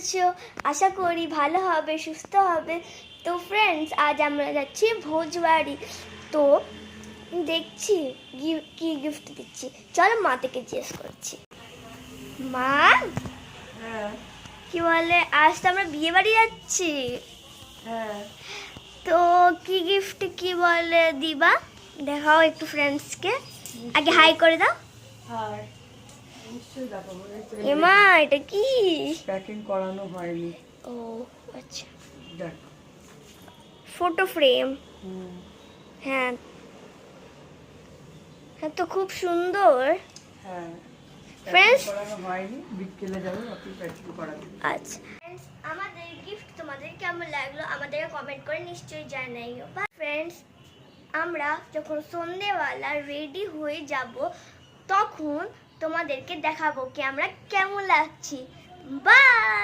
আছো? আশা করি ভালো হবে, সুস্থ হবে। তো ফ্রেন্ডস, আজ আমরা যাচ্ছি ভোজবাড়ি। তো দেখছি কি গিফট দিচ্ছি। চলো মা থেকে জিজ্ঞেস করছি। মা, কি বলে, আজ তো আমরা বিয়ে বাড়ি যাচ্ছি, তো কি গিফট কি বলে দিবা? দেখাও একটু ফ্রেন্ডসকে, আগে হাই করে দাও। এমা, এটা কি? প্যাকিং করানো হয়নি। ও আচ্ছা, দেখ, ফটো ফ্রেম। হ্যাঁ হ্যাঁ, তো খুব সুন্দর। হ্যাঁ, Friends? করানো হয়নি, বিকেলে যাবো আপনি প্যাকিং করাবেন। আচ্ছা ফ্রেন্ডস, আমাদের গিফট তোমাদের কেমন লাগলো আমাদের কমেন্ট করে নিশ্চয়ই জানাইও। ফ্রেন্ডস, আমরা যখন সন্ধেবেলা রেডি হয়ে যাব তখন তোমাদেরকে দেখাবো কি আমরা কেমন লাগছি। বাই।